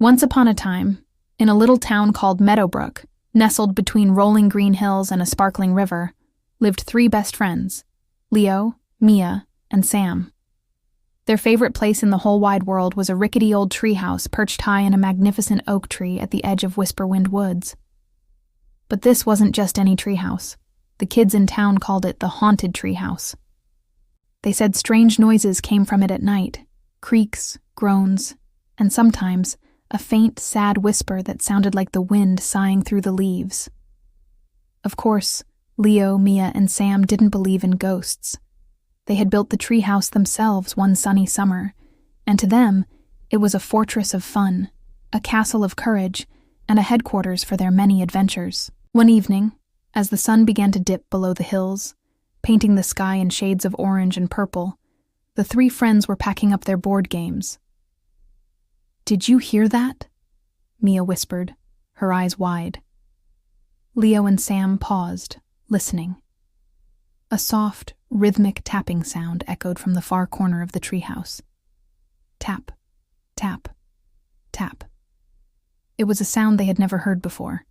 Once upon a time, in a little town called Meadowbrook, nestled between rolling green hills and a sparkling river, lived three best friends, Leo, Mia, and Sam. Their favorite place in the whole wide world was a rickety old treehouse perched high in a magnificent oak tree at the edge of Whisperwind Woods. But this wasn't just any treehouse. The kids in town called it the haunted treehouse. They said strange noises came from it at night, creaks, groans, and sometimes a faint, sad whisper that sounded like the wind sighing through the leaves. Of course, Leo, Mia, and Sam didn't believe in ghosts. They had built the treehouse themselves one sunny summer, and to them, it was a fortress of fun, a castle of courage, and a headquarters for their many adventures. One evening, as the sun began to dip below the hills, painting the sky in shades of orange and purple, the three friends were packing up their board games. "Did you hear that?" Mia whispered, her eyes wide. Leo and Sam paused, listening. A soft, rhythmic tapping sound echoed from the far corner of the treehouse. Tap, tap, tap. It was a sound they had never heard before.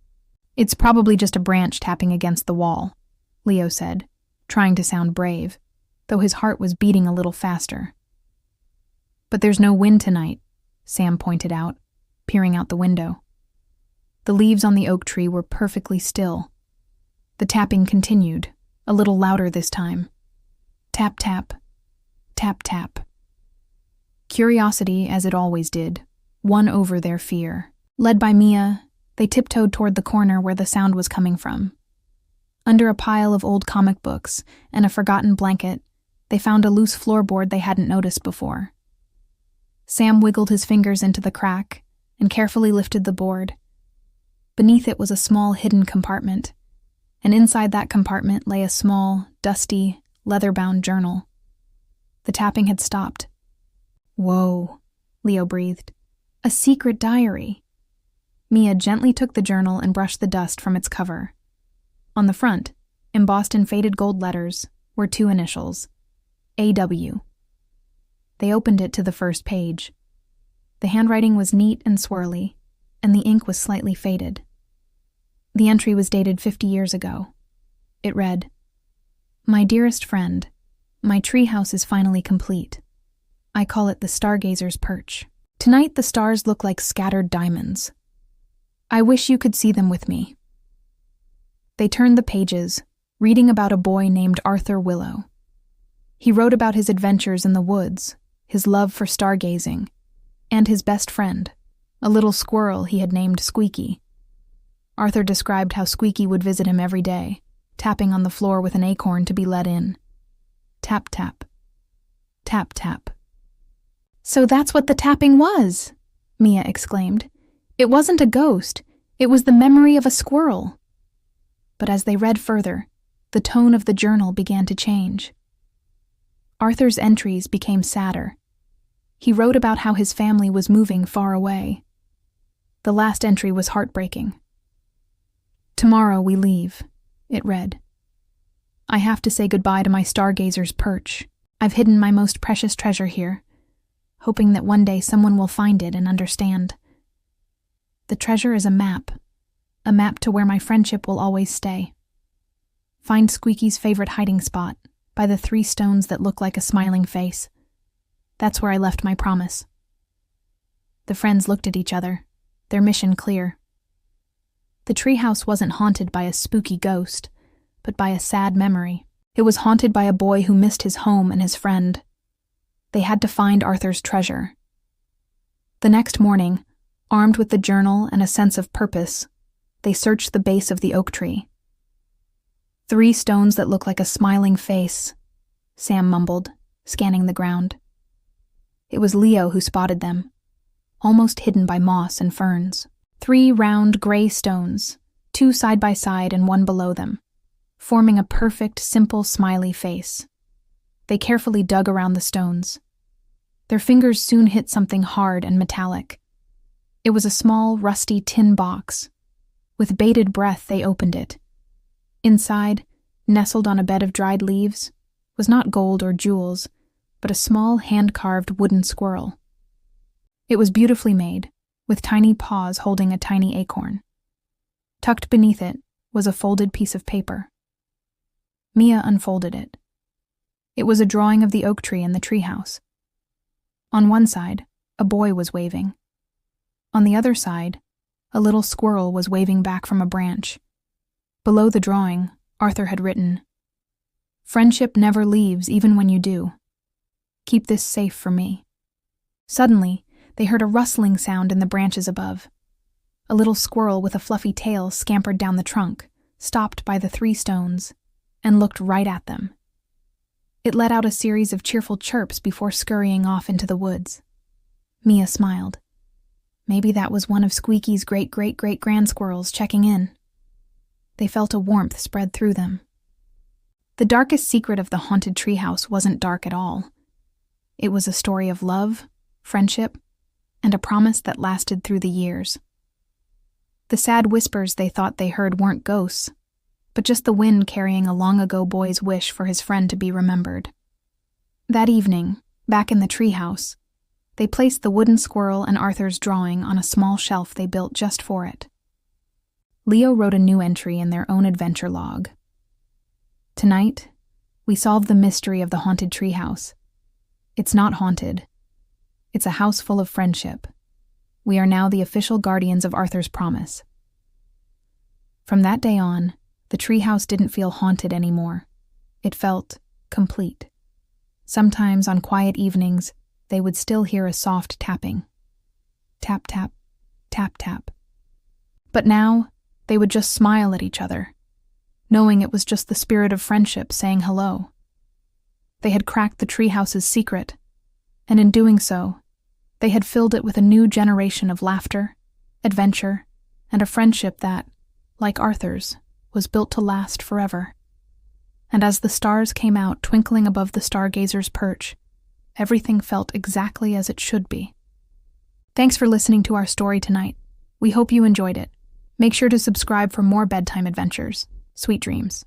"It's probably just a branch tapping against the wall," Leo said, trying to sound brave, though his heart was beating a little faster. "But there's no wind tonight," Sam pointed out, peering out the window. The leaves on the oak tree were perfectly still. The tapping continued, a little louder this time. Tap, tap, tap, tap. Curiosity, as it always did, won over their fear. Led by Mia, they tiptoed toward the corner where the sound was coming from. Under a pile of old comic books and a forgotten blanket, they found a loose floorboard they hadn't noticed before. Sam wiggled his fingers into the crack and carefully lifted the board. Beneath it was a small hidden compartment, and inside that compartment lay a small, dusty, leather-bound journal. The tapping had stopped. "Whoa," Leo breathed. "A secret diary." Mia gently took the journal and brushed the dust from its cover. On the front, embossed in faded gold letters, were two initials, A.W. They opened it to the first page. The handwriting was neat and swirly, and the ink was slightly faded. The entry was dated 50 years ago. It read, "My dearest friend, my treehouse is finally complete. I call it the Stargazer's Perch. Tonight the stars look like scattered diamonds. I wish you could see them with me." They turned the pages, reading about a boy named Arthur Willow. He wrote about his adventures in the woods, his love for stargazing, and his best friend, a little squirrel he had named Squeaky. Arthur described how Squeaky would visit him every day, tapping on the floor with an acorn to be let in. Tap, tap. Tap, tap. "So that's what the tapping was," Mia exclaimed. "It wasn't a ghost, it was the memory of a squirrel." But as they read further, the tone of the journal began to change. Arthur's entries became sadder. He wrote about how his family was moving far away. The last entry was heartbreaking. "Tomorrow we leave," it read. "I have to say goodbye to my Stargazer's Perch. I've hidden my most precious treasure here, hoping that one day someone will find it and understand. The treasure is a map to where my friendship will always stay. Find Squeaky's favorite hiding spot, by the 3 stones that look like a smiling face. That's where I left my promise." The friends looked at each other, their mission clear. The treehouse wasn't haunted by a spooky ghost, but by a sad memory. It was haunted by a boy who missed his home and his friend. They had to find Arthur's treasure. The next morning, armed with the journal and a sense of purpose, they searched the base of the oak tree. 3 stones that look like a smiling face, Sam mumbled, scanning the ground. It was Leo who spotted them, almost hidden by moss and ferns. 3 round gray stones, 2 side by side and 1 below them, forming a perfect, simple, smiley face. They carefully dug around the stones. Their fingers soon hit something hard and metallic. It was a small, rusty tin box. With bated breath, they opened it. Inside, nestled on a bed of dried leaves, was not gold or jewels, but a small hand-carved wooden squirrel. It was beautifully made, with tiny paws holding a tiny acorn. Tucked beneath it was a folded piece of paper. Mia unfolded it. It was a drawing of the oak tree in the treehouse. On one side, a boy was waving. On the other side, a little squirrel was waving back from a branch. Below the drawing, Arthur had written, "Friendship never leaves even when you do. Keep this safe for me." Suddenly, they heard a rustling sound in the branches above. A little squirrel with a fluffy tail scampered down the trunk, stopped by the 3 stones, and looked right at them. It let out a series of cheerful chirps before scurrying off into the woods. Mia smiled. Maybe that was one of Squeaky's great-great-great-grand squirrels checking in. They felt a warmth spread through them. The darkest secret of the haunted treehouse wasn't dark at all. It was a story of love, friendship, and a promise that lasted through the years. The sad whispers they thought they heard weren't ghosts, but just the wind carrying a long-ago boy's wish for his friend to be remembered. That evening, back in the treehouse, they placed the wooden squirrel and Arthur's drawing on a small shelf they built just for it. Leo wrote a new entry in their own adventure log. Tonight, we solved the mystery of the haunted treehouse. It's not haunted. It's a house full of friendship. We are now the official guardians of Arthur's promise. From that day on, the treehouse didn't feel haunted anymore. It felt complete. Sometimes on quiet evenings, they would still hear a soft tapping. Tap, tap, tap, tap. But now, they would just smile at each other, knowing it was just the spirit of friendship saying hello. They had cracked the treehouse's secret, and in doing so, they had filled it with a new generation of laughter, adventure, and a friendship that, like Arthur's, was built to last forever. And as the stars came out twinkling above the stargazer's perch, everything felt exactly as it should be. Thanks for listening to our story tonight. We hope you enjoyed it. Make sure to subscribe for more bedtime adventures. Sweet dreams.